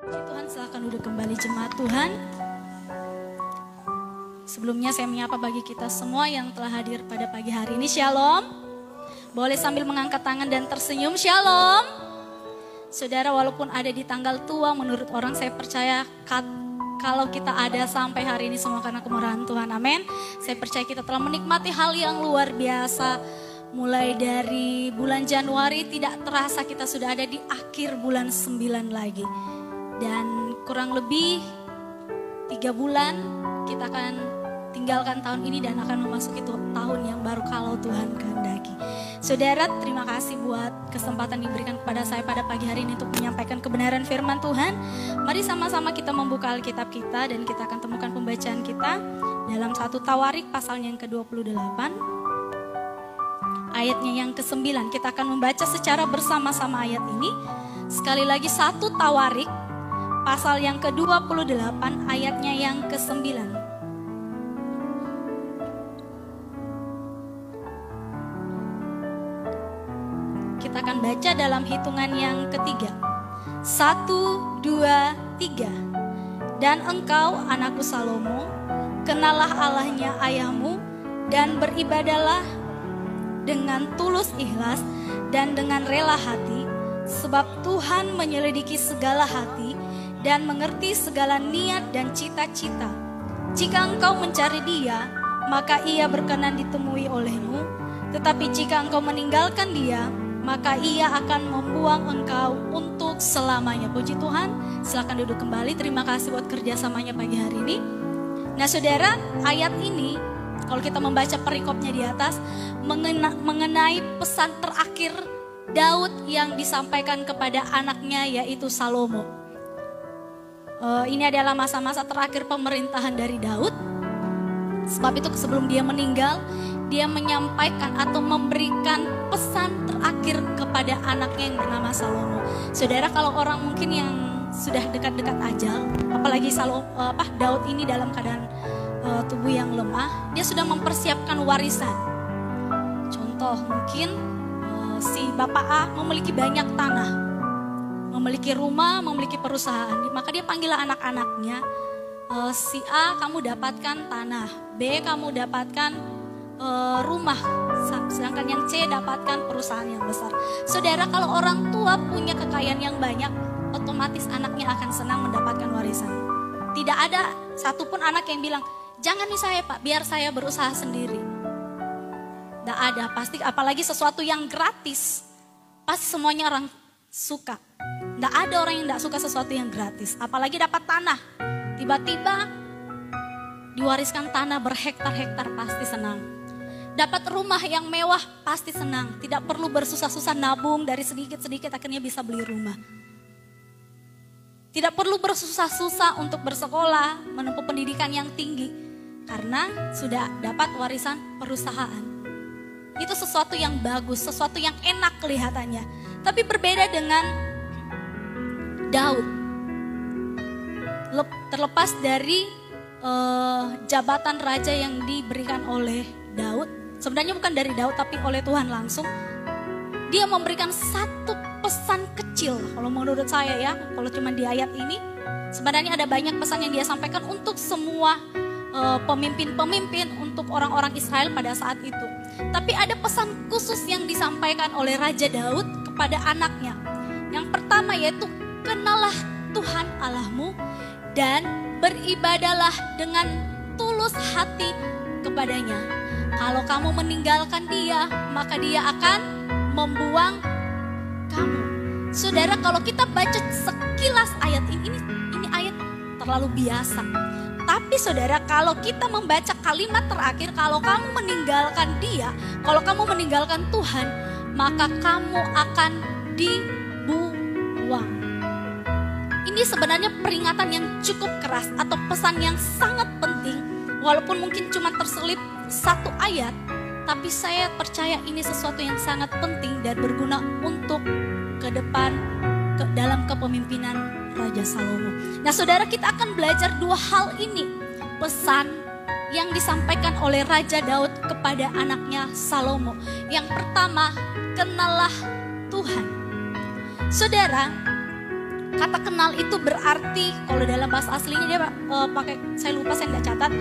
Puji Tuhan, silakan duduk kembali jemaat Tuhan. Sebelumnya saya menyapa bagi kita semua yang telah hadir pada pagi hari ini. Shalom. Boleh sambil mengangkat tangan dan tersenyum. Shalom. Saudara, walaupun ada di tanggal tua, menurut orang saya percaya kalau kita ada sampai hari ini semua karena kemurahan Tuhan. Amin. Saya percaya kita telah menikmati hal yang luar biasa. Mulai dari bulan Januari tidak terasa kita sudah ada di akhir bulan 9 lagi. Dan kurang lebih 3 bulan kita akan tinggalkan tahun ini dan akan memasuki tahun yang baru kalau Tuhan kehendaki. Saudara, terima kasih buat kesempatan diberikan kepada saya pada pagi hari ini untuk menyampaikan kebenaran firman Tuhan. Mari sama-sama kita membuka Alkitab kita dan kita akan temukan pembacaan kita dalam 1 Tawarik pasalnya yang ke-28. Ayatnya yang ke-9, kita akan membaca secara bersama-sama ayat ini. Sekali lagi 1 Tawarik, pasal yang ke-28, ayatnya yang ke-9. Kita akan baca dalam hitungan yang ketiga. 1, 2, 3. Dan engkau, anakku Salomo, kenallah Allahnya ayahmu dan beribadahlah dengan tulus ikhlas dan dengan rela hati, sebab Tuhan menyelidiki segala hati dan mengerti segala niat dan cita-cita. Jika engkau mencari Dia, maka Ia berkenan ditemui olehmu. Tetapi jika engkau meninggalkan Dia, maka Ia akan membuang engkau untuk selamanya. Puji Tuhan, silakan duduk kembali. Terima kasih buat kerjasamanya pagi hari ini. Nah saudara, ayat ini kalau kita membaca perikopnya di atas mengenai pesan terakhir Daud yang disampaikan kepada anaknya yaitu Salomo. Ini adalah masa-masa terakhir pemerintahan dari Daud. Sebab itu sebelum dia meninggal, dia menyampaikan atau memberikan pesan terakhir kepada anaknya yang bernama Salomo. Saudara, kalau orang mungkin yang sudah dekat-dekat ajal, apalagi Daud ini dalam keadaan tubuh yang lemah, dia sudah mempersiapkan warisan. Contoh mungkin si Bapak A memiliki banyak tanah, memiliki rumah, memiliki perusahaan, maka dia panggil anak-anaknya, si A kamu dapatkan tanah, B kamu dapatkan rumah, sedangkan yang C dapatkan perusahaan yang besar. Saudara, kalau orang tua punya kekayaan yang banyak, otomatis anaknya akan senang mendapatkan warisan. Tidak ada satupun anak yang bilang, jangan nih saya Pak, biar saya berusaha sendiri. Tidak ada, pasti apalagi sesuatu yang gratis, pasti semuanya orang suka. Tidak ada orang yang tidak suka sesuatu yang gratis, apalagi dapat tanah. Tiba-tiba diwariskan tanah berhektar-hektar, pasti senang. Dapat rumah yang mewah, pasti senang. Tidak perlu bersusah-susah nabung dari sedikit-sedikit akhirnya bisa beli rumah. Tidak perlu bersusah-susah untuk bersekolah, menempuh pendidikan yang tinggi. Karena sudah dapat warisan perusahaan. Itu sesuatu yang bagus, sesuatu yang enak kelihatannya. Tapi berbeda dengan Daud. Terlepas dari jabatan raja yang diberikan oleh Daud. Sebenarnya bukan dari Daud tapi oleh Tuhan langsung. Dia memberikan satu pesan kecil kalau menurut saya ya. Kalau cuma di ayat ini. Sebenarnya ada banyak pesan yang dia sampaikan untuk semua pemimpin-pemimpin, untuk orang-orang Israel pada saat itu. Tapi ada pesan khusus yang disampaikan oleh Raja Daud kepada anaknya. Yang pertama yaitu kenallah Tuhan Allahmu dan beribadahlah dengan tulus hati kepadanya. Kalau kamu meninggalkan Dia, maka Dia akan membuang kamu. Saudara, kalau kita baca sekilas ayat ini ayat terlalu biasa. Tapi saudara, kalau kita membaca kalimat terakhir, kalau kamu meninggalkan Dia, kalau kamu meninggalkan Tuhan, maka kamu akan dibuang. Ini sebenarnya peringatan yang cukup keras atau pesan yang sangat penting. Walaupun mungkin cuma terselip satu ayat, tapi saya percaya ini sesuatu yang sangat penting dan berguna untuk ke depan dalam kepemimpinan Raja Salomo. Nah saudara, kita akan belajar dua hal ini. Pesan yang disampaikan oleh Raja Daud kepada anaknya Salomo. Yang pertama, kenallah Tuhan. Saudara, Kata kenal itu berarti, kalau dalam bahasa aslinya dia pakai, saya lupa, saya nggak catat.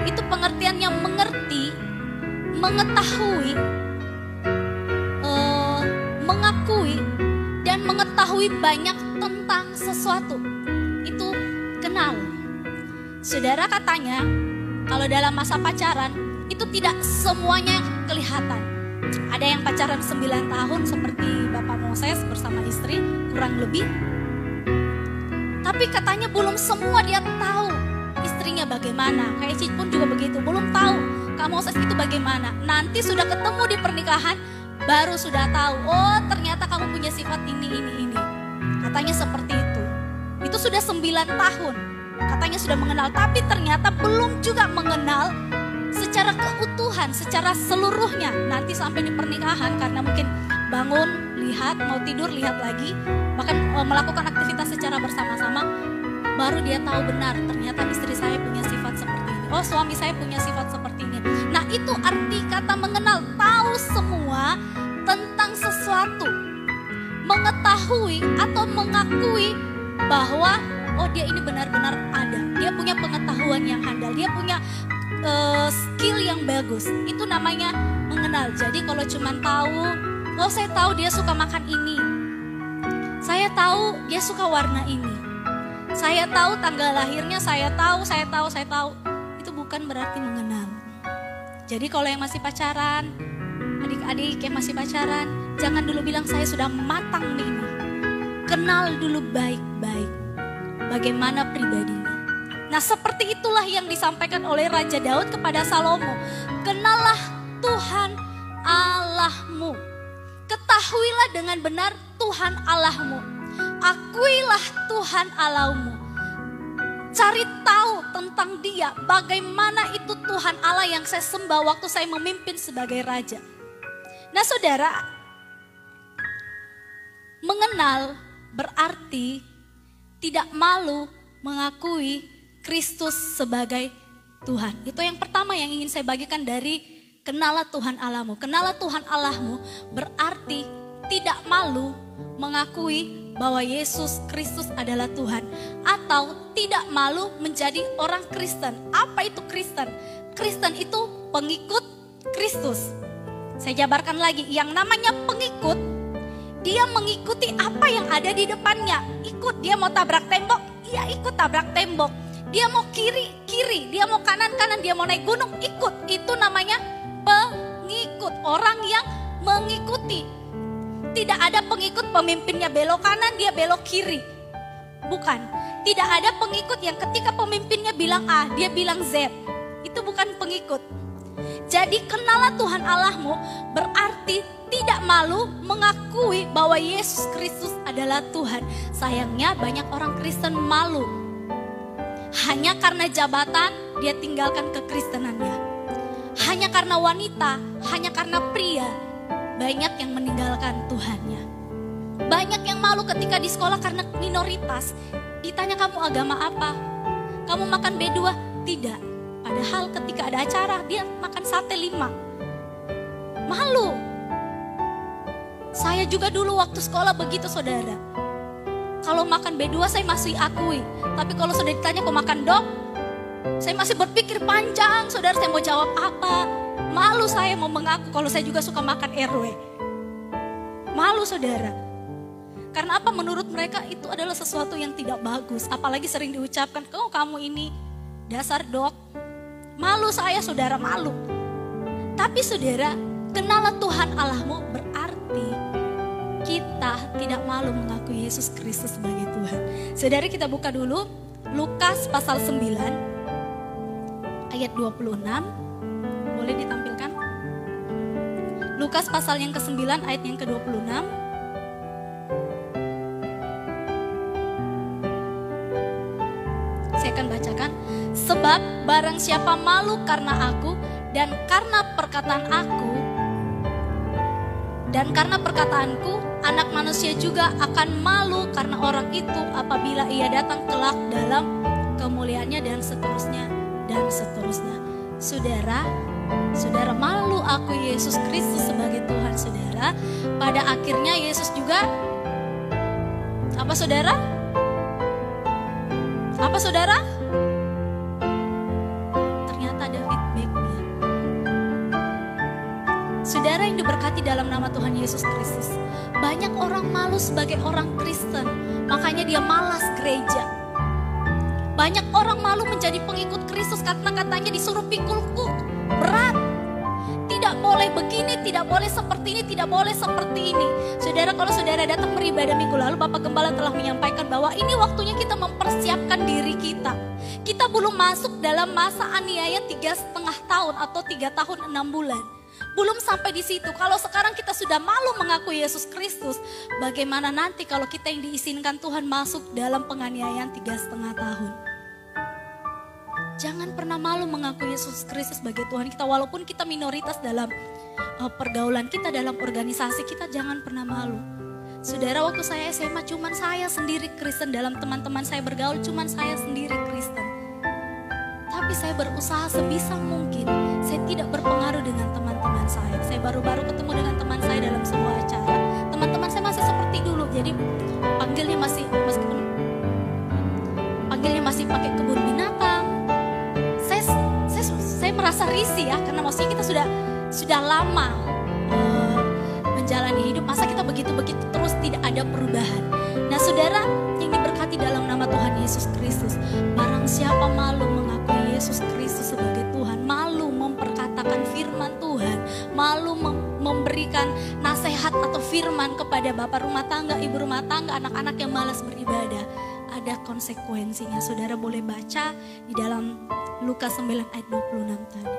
Itu pengertiannya mengerti, mengetahui, mengakui, dan mengetahui banyak tentang sesuatu. Itu kenal. Saudara, katanya kalau dalam masa pacaran itu tidak semuanya kelihatan. Ada yang pacaran 9 tahun seperti Bapak Moses bersama istri, kurang lebih. Tapi katanya belum semua dia tahu istrinya bagaimana. Kayak Cik pun juga begitu, belum tahu Kak Moses itu bagaimana. Nanti sudah ketemu di pernikahan, baru sudah tahu, oh ternyata kamu punya sifat ini. Katanya seperti itu. Itu sudah 9 tahun. Katanya sudah mengenal, tapi ternyata belum juga mengenal secara keutuhan, secara seluruhnya. Nanti sampai di pernikahan, karena mungkin bangun, lihat, mau tidur, lihat lagi, bahkan melakukan aktivitas secara bersama-sama, baru dia tahu benar ternyata istri saya punya sifat seperti ini. Oh, suami saya punya sifat seperti ini. Nah, itu arti kata mengenal, tahu semua tentang sesuatu. Mengetahui atau mengakui bahwa oh, dia ini benar-benar ada. Dia punya pengetahuan yang handal, dia punya skill yang bagus. Itu namanya mengenal. Jadi kalau cuma tahu, oh saya tahu dia suka makan ini, saya tahu dia suka warna ini, saya tahu tanggal lahirnya, saya tahu, itu bukan berarti mengenal. Jadi kalau yang masih pacaran, adik-adik yang masih pacaran, jangan dulu bilang saya sudah matang nih. Kenal dulu baik-baik bagaimana pribadinya. Nah, seperti itulah yang disampaikan oleh Raja Daud kepada Salomo. Kenallah Tuhan Allahmu. Ketahuilah dengan benar Tuhan Allahmu. Akuilah Tuhan Allahmu. Cari tahu tentang dia, bagaimana itu Tuhan Allah yang saya sembah waktu saya memimpin sebagai raja. Nah, saudara, mengenal berarti tidak malu mengakui Kristus sebagai Tuhan. Itu yang pertama yang ingin saya bagikan dari kenalah Tuhan Allahmu. Kenalah Tuhan Allahmu berarti tidak malu mengakui bahwa Yesus Kristus adalah Tuhan. Atau tidak malu menjadi orang Kristen. Apa itu Kristen? Kristen itu pengikut Kristus. Saya jabarkan lagi, yang namanya pengikut, dia mengikuti apa yang ada di depannya. Ikut, dia mau tabrak tembok, iya ikut tabrak tembok. Dia mau kiri, dia mau kanan, dia mau naik gunung, ikut. Itu namanya pengikut, orang yang mengikuti. Tidak ada pengikut pemimpinnya belok kanan, dia belok kiri. Bukan. Tidak ada pengikut yang ketika pemimpinnya bilang A, dia bilang Z. Itu bukan pengikut. Jadi kenalah Tuhan Allahmu berarti tidak malu mengakui bahwa Yesus Kristus adalah Tuhan. Sayangnya banyak orang Kristen malu. Hanya karena jabatan dia tinggalkan kekristenannya. Hanya karena wanita, hanya karena pria, banyak yang meninggalkan Tuhannya. Banyak yang malu ketika di sekolah karena minoritas. Ditanya kamu agama apa? Kamu makan B2? Tidak. Padahal ketika ada acara dia makan sate 5. Malu. Saya juga dulu waktu sekolah begitu, saudara. Kalau makan B2 saya masih akui. Tapi kalau sudah ditanya kok makan dok, saya masih berpikir panjang, saudara, saya mau jawab apa. Malu saya mau mengaku kalau saya juga suka makan RW. Malu, saudara. Karena apa? Menurut mereka itu adalah sesuatu yang tidak bagus. Apalagi sering diucapkan, oh kamu ini dasar dok. Malu saya, saudara, malu. Tapi saudara, kenalah Tuhan Allahmu berarti kita tidak malu mengakui Yesus Kristus sebagai Tuhan. Saudara, kita buka dulu Lukas pasal 9 ayat 26. Boleh ditampilkan? Lukas pasal yang ke-9 ayat yang ke-26. Saya akan bacakan. Sebab barang siapa malu karena aku dan karena perkataanku, anak manusia juga akan malu karena orang itu apabila ia datang kelak dalam kemuliaannya, dan seterusnya dan seterusnya. Saudara malu aku Yesus Kristus sebagai Tuhan, saudara. Pada akhirnya Yesus juga apa, saudara? Apa saudara? Ternyata ada feedbacknya. Saudara yang diberkati dalam nama Tuhan Yesus Kristus, banyak orang malu sebagai orang Kristen, makanya dia malas gereja. Banyak orang malu menjadi pengikut Kristus karena katanya disuruh pikul kuk, berat. Tidak boleh begini, tidak boleh seperti ini, tidak boleh seperti ini. Saudara, kalau saudara datang beribadah minggu lalu, Bapak Gembala telah menyampaikan bahwa ini waktunya kita mempersiapkan diri kita. Kita belum masuk dalam masa aniaya 3,5 tahun atau 3 tahun 6 bulan. Belum sampai di situ. Kalau sekarang kita sudah malu mengakui Yesus Kristus, bagaimana nanti kalau kita yang diizinkan Tuhan masuk dalam penganiayaan 3,5 tahun? Jangan pernah malu mengakui Yesus Kristus sebagai Tuhan kita. Walaupun kita minoritas dalam pergaulan kita, dalam organisasi kita, jangan pernah malu. Saudara, waktu saya SMA cuman saya sendiri Kristen. Dalam teman-teman saya bergaul cuman saya sendiri Kristen. Tapi saya berusaha sebisa mungkin saya tidak berpengaruh dengan teman-teman saya. Saya baru-baru ketemu dengan teman saya dalam sebuah acara. Teman-teman saya masih seperti dulu. Jadi panggilnya masih pakai kebun binatang. Saya merasa risih ya, karena maksudnya kita sudah lama menjalani hidup, masa kita begitu-begitu terus tidak ada perubahan. Nah saudara yang diberkati dalam nama Tuhan Yesus Kristus, barang siapa malu mengakui Yesus Kristus sebagai Tuhan, malu memperkatakan firman Tuhan, malu memberikan nasihat atau firman kepada bapak rumah tangga, ibu rumah tangga, anak-anak yang malas beribadah, ada konsekuensinya. Saudara boleh baca di dalam Lukas 9 ayat 26 tadi.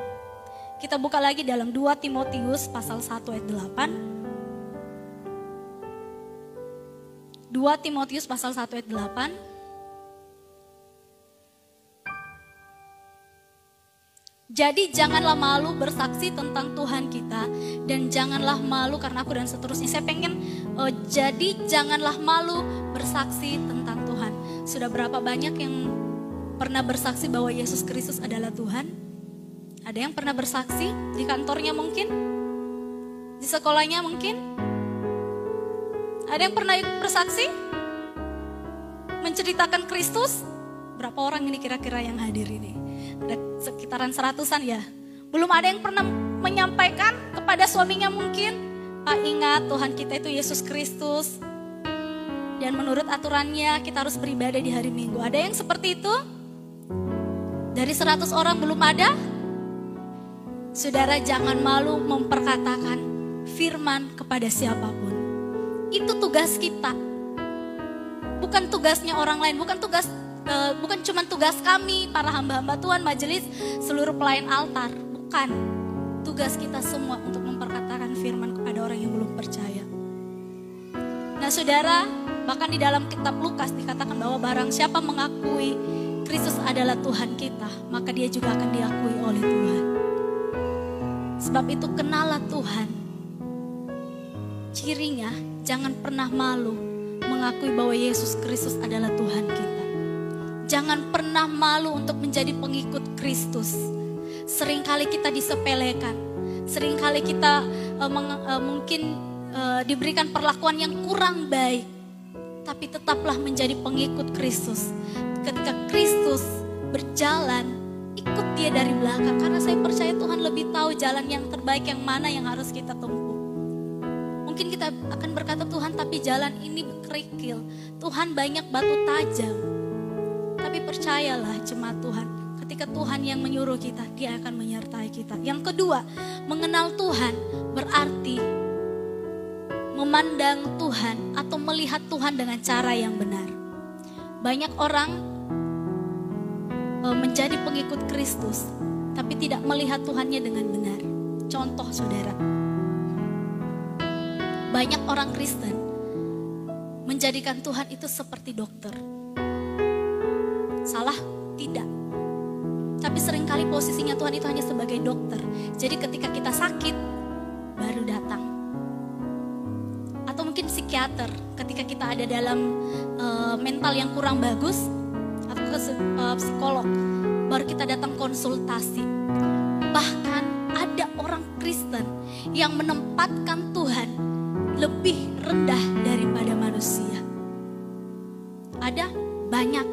Kita buka lagi dalam 2 Timotius pasal 1 ayat 8. 2 Timotius pasal 1 ayat 8. Jadi janganlah malu bersaksi tentang Tuhan kita, dan janganlah malu karena aku, dan seterusnya. Saya pengen jadi janganlah malu bersaksi tentang Tuhan. Sudah berapa banyak yang pernah bersaksi bahwa Yesus Kristus adalah Tuhan? Ada yang pernah bersaksi di kantornya mungkin? Di sekolahnya mungkin? Ada yang pernah bersaksi? Menceritakan Kristus? Berapa orang ini kira-kira yang hadir ini? Ada sekitaran 100-an ya. Belum ada yang pernah menyampaikan kepada suaminya mungkin, Pak, ingat Tuhan kita itu Yesus Kristus, dan menurut aturannya kita harus beribadah di hari Minggu. Ada yang seperti itu? Dari 100 orang belum ada? Saudara, jangan malu memperkatakan firman kepada siapapun. Itu tugas kita. Bukan tugasnya orang lain, bukan cuma tugas kami, para hamba-hamba Tuhan, majelis, seluruh pelayan altar. Bukan. Tugas kita semua untuk memperkatakan firman kepada orang yang belum percaya. Nah saudara, bahkan di dalam kitab Lukas dikatakan bahwa barang siapa mengakui Kristus adalah Tuhan kita, maka dia juga akan diakui oleh Tuhan. Sebab itu kenalah Tuhan. Cirinya jangan pernah malu mengakui bahwa Yesus Kristus adalah Tuhan kita. Jangan pernah malu untuk menjadi pengikut Kristus. Seringkali kita disepelekan. Seringkali kita mungkin diberikan perlakuan yang kurang baik. Tapi tetaplah menjadi pengikut Kristus. Ketika Kristus berjalan, ikut dia dari belakang. Karena saya percaya Tuhan lebih tahu jalan yang terbaik, yang mana yang harus kita tempuh. Mungkin kita akan berkata, Tuhan tapi jalan ini kerikil. Tuhan banyak batu tajam. Tapi percayalah jemaat Tuhan, ketika Tuhan yang menyuruh kita, dia akan menyertai kita. Yang kedua, mengenal Tuhan berarti memandang Tuhan atau melihat Tuhan dengan cara yang benar. Banyak orang menjadi pengikut Kristus, tapi tidak melihat Tuhannya dengan benar. Contoh saudara, banyak orang Kristen menjadikan Tuhan itu seperti dokter. Salah? Tidak. Tapi seringkali posisinya Tuhan itu hanya sebagai dokter. Jadi ketika kita sakit, baru datang. Atau mungkin psikiater, ketika kita ada dalam mental yang kurang bagus, atau ke psikolog, baru kita datang konsultasi. Bahkan ada orang Kristen yang menempatkan Tuhan lebih rendah daripada manusia. Ada banyak.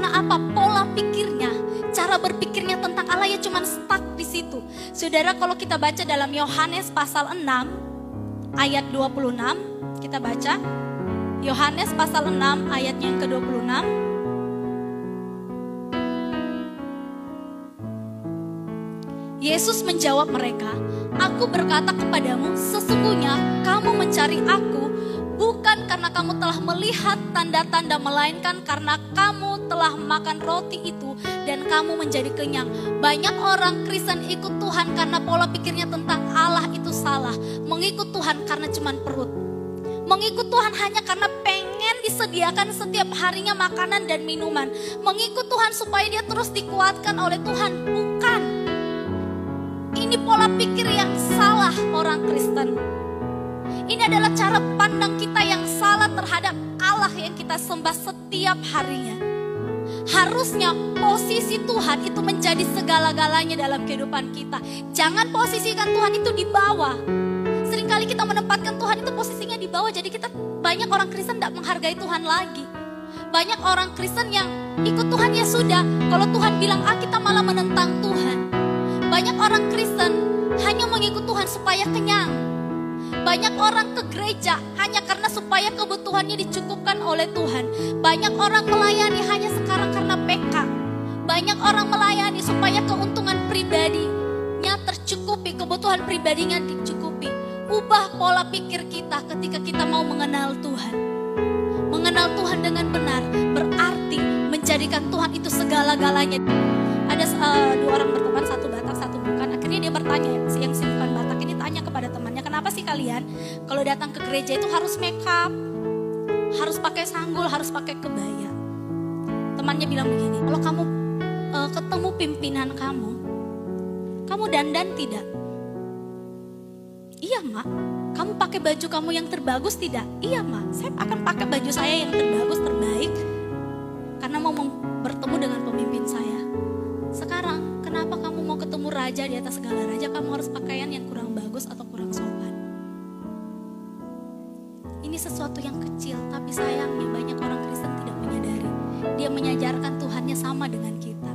Karena apa? Pola pikirnya, cara berpikirnya tentang Allah ya cuma stuck di situ. Saudara, kalau kita baca dalam Yohanes pasal 6 ayat 26, kita baca Yohanes pasal 6 ayatnya yang ke-26. Yesus menjawab mereka, "Aku berkata kepadamu, sesungguhnya kamu mencari aku bukan karena kamu telah melihat tanda-tanda, melainkan karena kamu telah makan roti itu dan kamu menjadi kenyang." Banyak orang Kristen ikut Tuhan karena pola pikirnya tentang Allah itu salah. Mengikut Tuhan karena cuman perut. Mengikut Tuhan hanya karena pengen disediakan setiap harinya makanan dan minuman. Mengikut Tuhan supaya dia terus dikuatkan oleh Tuhan. Bukan. Ini pola pikir yang salah orang Kristen. Ini adalah cara pandang kita yang salah terhadap Allah yang kita sembah setiap harinya. Harusnya posisi Tuhan itu menjadi segala-galanya dalam kehidupan kita. Jangan posisikan Tuhan itu di bawah. Seringkali kita menempatkan Tuhan itu posisinya di bawah. Jadi kita, banyak orang Kristen tidak menghargai Tuhan lagi. Banyak orang Kristen yang ikut Tuhan ya sudah. Kalau Tuhan bilang A, kita malah menentang Tuhan. Banyak orang Kristen hanya mengikut Tuhan supaya kenyang. Banyak orang ke gereja hanya karena supaya kebutuhannya dicukupkan oleh Tuhan. Banyak orang melayani hanya sekarang karena PK. Banyak orang melayani supaya keuntungan pribadinya tercukupi, kebutuhan pribadinya dicukupi. Ubah pola pikir kita ketika kita mau mengenal Tuhan. Mengenal Tuhan dengan benar berarti menjadikan Tuhan itu segala-galanya. Ada dua orang berteman, satu Batak, satu bukan. Akhirnya dia bertanya, yang si bukan Batak ini tanya kepada temannya, "Kenapa sih kalian kalau datang ke gereja itu harus make up, harus pakai sanggul, harus pakai kebaya?" Temannya bilang begini, "Kalau kamu ketemu pimpinan kamu dandan tidak?" "Iya, Mak." "Kamu pakai baju kamu yang terbagus tidak?" "Iya, Mak, saya akan pakai baju saya yang terbagus, terbaik, karena mau bertemu dengan pemimpin saya." "Sekarang kenapa kamu mau ketemu raja di atas segala raja, kamu harus pakaian yang kurang bagus atau kurang sopan?" Ini sesuatu yang kecil, tapi sayangnya banyak orang Kristen tidak menyadari. Dia menyajarkan Tuhannya sama dengan kita.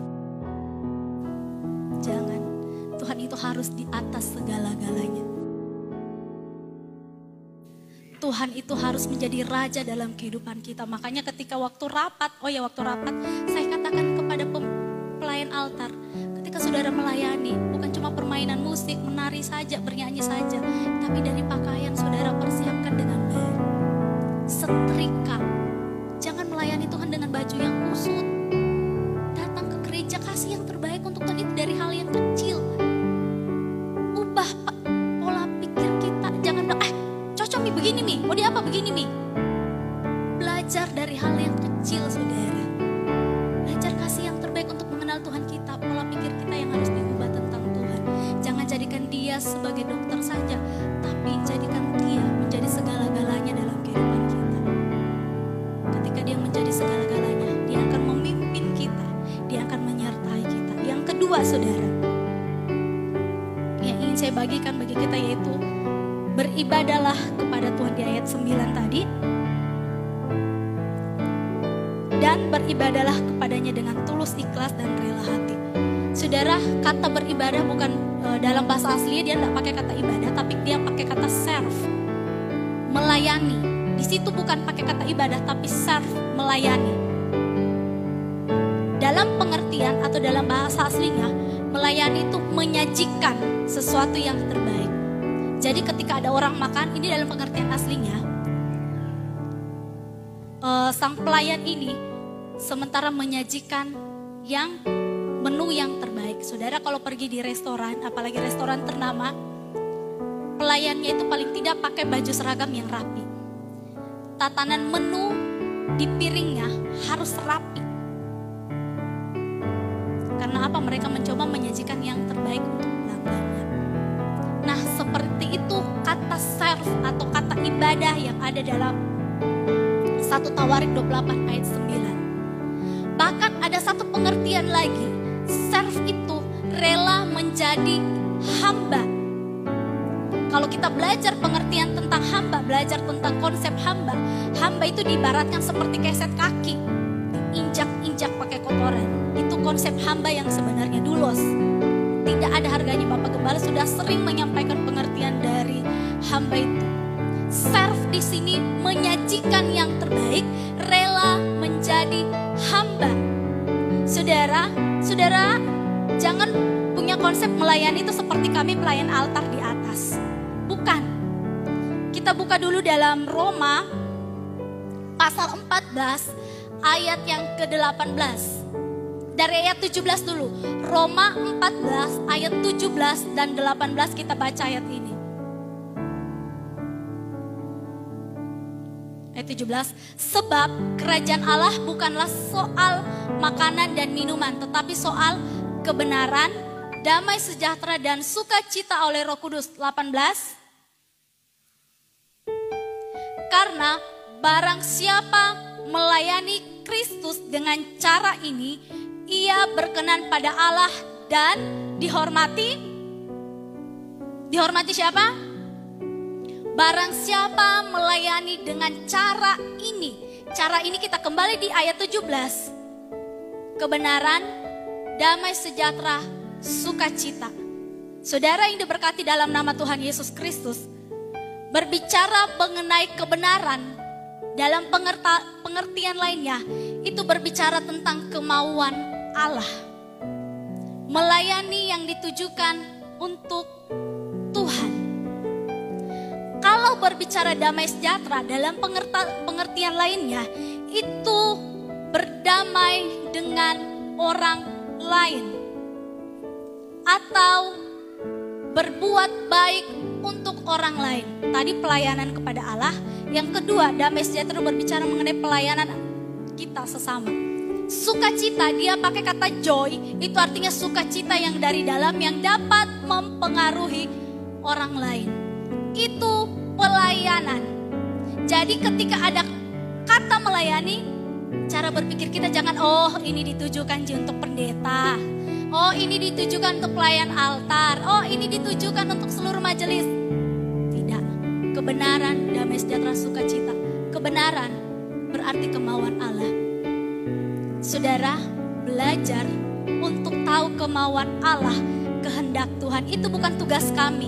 Jangan, Tuhan itu harus di atas segala-galanya. Tuhan itu harus menjadi raja dalam kehidupan kita. Makanya ketika waktu rapat, saya katakan kepada pelayan altar, ketika saudara melayani, bukan cuma permainan musik, menari saja, bernyanyi saja, tapi dari pakaian saudara persiapkan dengan baik. Setrika, jangan melayani Tuhan dengan baju yang kusut. Datang ke gereja, kasih yang terbaik untuk Tuhan, itu dari hal yang kecil. Ubah pola pikir kita, jangan bilang, cocok nih begini nih, mau dia apa begini nih. Belajar dari hal yang kecil saudara. Belajar kasih yang terbaik untuk mengenal Tuhan kita. Pola pikir kita yang harus diubah tentang Tuhan. Jangan jadikan dia sebagai dokter saja, tapi jadikan dia menjadi segala-galanya dalam kehidupan kita. Ketika dia menjadi segala-galanya, dia akan memimpin kita, dia akan menyertai kita. Yang kedua saudara, yang ingin saya bagikan bagi kita yaitu beribadahlah kepada Tuhan di ayat 9 tadi. Dan beribadahlah kepadanya dengan tulus, ikhlas, dan rela hati. Saudara, kata beribadah bukan dalam bahasa aslinya dia tidak pakai kata ibadah, tapi dia pakai kata serve, melayani. Di situ bukan pakai kata ibadah, tapi serve, melayani. Dalam pengertian atau dalam bahasa aslinya, melayani itu menyajikan sesuatu yang terbaik. Jadi ketika ada orang makan, ini dalam pengertian aslinya, sang pelayan ini sementara menyajikan yang menu yang terbaik. Saudara kalau pergi di restoran, apalagi restoran ternama, pelayannya itu paling tidak pakai baju seragam yang rapi. Tatanan menu di piringnya harus rapi. Karena apa? Mereka mencoba menyajikan yang terbaik untuk pelanggannya. Nah, seperti itu kata serve atau kata ibadah yang ada dalam 1 Tawarik 28 ayat 9. Bahkan ada satu pengertian lagi, serve itu rela menjadi hamba. Kalau kita belajar pengertian tentang hamba, belajar tentang konsep hamba, hamba itu diibaratkan seperti keset kaki. injak-injak pakai kotoran. Itu konsep hamba yang sebenarnya dulos. Tidak ada harganya. Bapak Gembala sudah sering menyampaikan pengertian dari hamba itu. Serve di sini menyajikan yang terbaik, rela menjadi hamba. Saudara, jangan punya konsep melayani itu seperti kami pelayan altar di atas. Bukan. Kita buka dulu dalam Roma pasal 14 ayat yang ke-18. Dari ayat 17 dulu. Roma 14 ayat 17 dan 18 kita baca ayat ini. Ayat 17. Sebab kerajaan Allah bukanlah soal makanan dan minuman, tetapi soal kebenaran, damai sejahtera dan sukacita oleh Roh Kudus. 18. Karena barang siapa melayani Kristus dengan cara ini, ia berkenan pada Allah dan dihormati. Dihormati siapa? Barang siapa melayani dengan cara ini. Cara ini kita kembali di ayat 17. Kebenaran, damai sejahtera, sukacita. Saudara yang diberkati dalam nama Tuhan Yesus Kristus, berbicara mengenai kebenaran dalam pengertian lainnya, itu berbicara tentang kemauan Allah. Melayani yang ditujukan untuk Tuhan. Kalau berbicara damai sejahtera dalam pengertian lainnya, itu berdamai dengan orang lain. Atau berbuat baik untuk orang lain. Tadi pelayanan kepada Allah. Yang kedua, damai sejahtera berbicara mengenai pelayanan kita sesama. Sukacita, dia pakai kata joy, itu artinya sukacita yang dari dalam yang dapat mempengaruhi orang lain. Itu pelayanan. Jadi ketika ada kata melayani, cara berpikir kita jangan, oh ini ditujukan untuk pendeta, oh ini ditujukan untuk pelayan altar, oh ini ditujukan untuk seluruh majelis. Tidak. Kebenaran, damai sejahtera, sukacita. Kebenaran berarti kemauan Allah. Saudara, belajar untuk tahu kemauan Allah, kehendak Tuhan. Itu bukan tugas kami.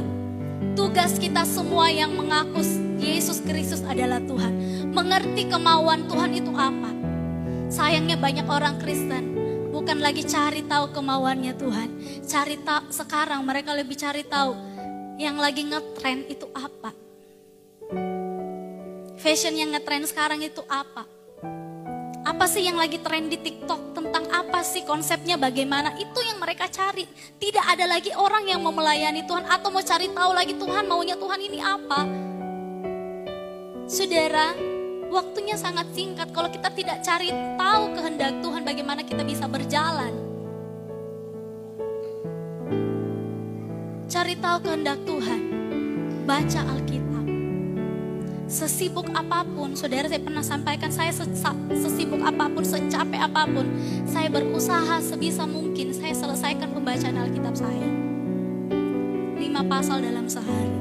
Tugas kita semua yang mengaku Yesus Kristus adalah Tuhan. Mengerti kemauan Tuhan itu apa. Sayangnya banyak orang Kristen bukan lagi cari tahu kemauannya Tuhan. Sekarang mereka lebih cari tahu yang lagi ngetren itu apa. Fashion yang ngetren sekarang itu apa. Apa sih yang lagi tren di TikTok, tentang apa sih konsepnya, bagaimana, itu yang mereka cari. Tidak ada lagi orang yang mau melayani Tuhan atau mau cari tahu lagi Tuhan maunya Tuhan ini apa. Saudara, waktunya sangat singkat. Kalau kita tidak cari tahu kehendak Tuhan, bagaimana kita bisa berjalan. Cari tahu kehendak Tuhan, baca Alkitab. Sesibuk apapun, saudara, saya pernah sampaikan, saya sesibuk apapun, secapek apapun, saya berusaha sebisa mungkin saya selesaikan pembacaan Alkitab saya. 5 pasal dalam sehari.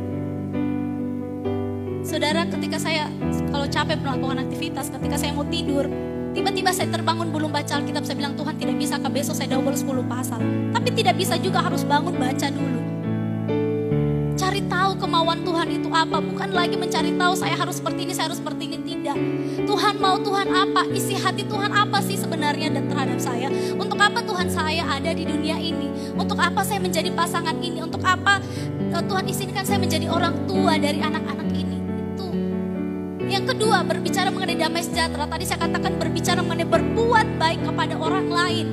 Saudara, ketika saya kalau capek melakukan aktivitas, ketika saya mau tidur, tiba-tiba saya terbangun belum baca Alkitab, saya bilang Tuhan tidak bisa, besok saya double 10 pasal. Tapi tidak bisa juga, harus bangun baca dulu. Cari tahu kemauan Tuhan itu apa. Bukan lagi mencari tahu saya harus seperti ini, saya harus seperti ini. Tidak. Tuhan mau Tuhan apa? Isi hati Tuhan apa sih sebenarnya dan terhadap saya? Untuk apa Tuhan saya ada di dunia ini? Untuk apa saya menjadi pasangan ini? Untuk apa Tuhan izinkan saya menjadi orang tua dari anak-anak ini? Itu. Yang kedua, berbicara mengenai damai sejahtera. Tadi saya katakan berbicara mengenai berbuat baik kepada orang lain.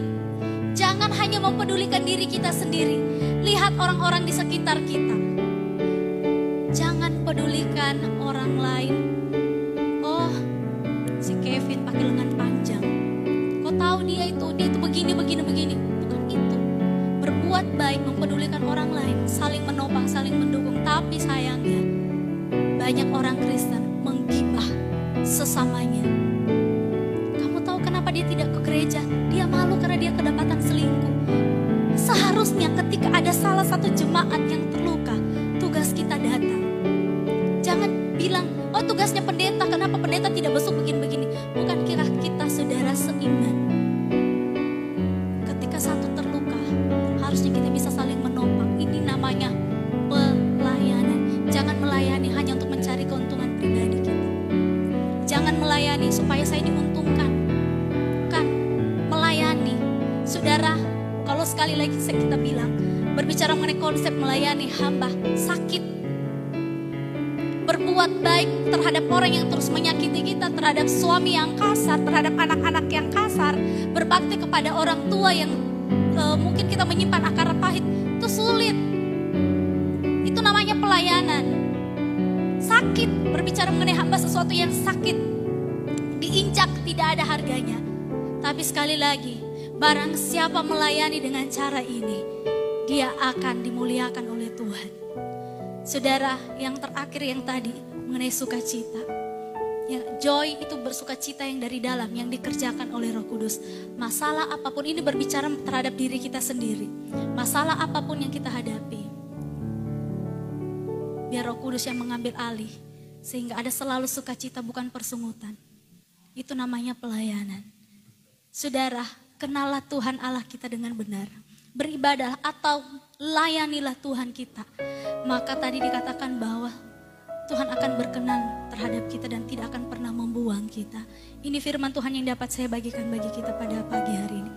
Jangan hanya mempedulikan diri kita sendiri. Lihat orang-orang di sekitar kita. Jangan pedulikan orang lain. Oh, si Kevin pakai lengan panjang. Kau tahu dia itu begini. Bukan itu. Berbuat baik, mempedulikan orang lain, saling menopang, saling mendukung. Tapi sayangnya, banyak orang Kristen menggibah sesamanya. Kamu tahu kenapa dia tidak ke gereja? Dia malu karena dia kedapatan selingkuh. Seharusnya ketika ada salah satu jemaat yang terluka, tugas kita datang. Jangan bilang, oh tugasnya pendeta, kenapa pendeta tidak besok begini-begini. Bukan kira kita saudara seiman. jangan melayani supaya saya diuntungkan. Kan, melayani. Saudara, kalau sekali lagi kita bilang, berbicara mengenai konsep melayani hamba, sakit. Berbuat baik terhadap orang yang terus menyakiti kita, terhadap suami yang kasar, terhadap anak-anak yang kasar, berbakti kepada orang tua yang mungkin kita menyimpan akar pahit, itu sulit. Itu namanya pelayanan. Sakit, berbicara mengenai hamba sesuatu yang sakit, diinjak tidak ada harganya. Tapi sekali lagi, barang siapa melayani dengan cara ini, dia akan dimuliakan oleh Tuhan. Saudara, yang terakhir yang tadi mengenai sukacita. Ya, joy itu bersukacita yang dari dalam, yang dikerjakan oleh Roh Kudus. Masalah apapun, ini berbicara terhadap diri kita sendiri. Masalah apapun yang kita hadapi, biar Roh Kudus yang mengambil alih, sehingga ada selalu sukacita bukan persungutan. Itu namanya pelayanan. Saudara, kenallah Tuhan Allah kita dengan benar. Beribadah atau layanilah Tuhan kita. Maka tadi dikatakan bahwa Tuhan akan berkenan terhadap kita dan tidak akan pernah membuang kita. Ini firman Tuhan yang dapat saya bagikan bagi kita pada pagi hari ini.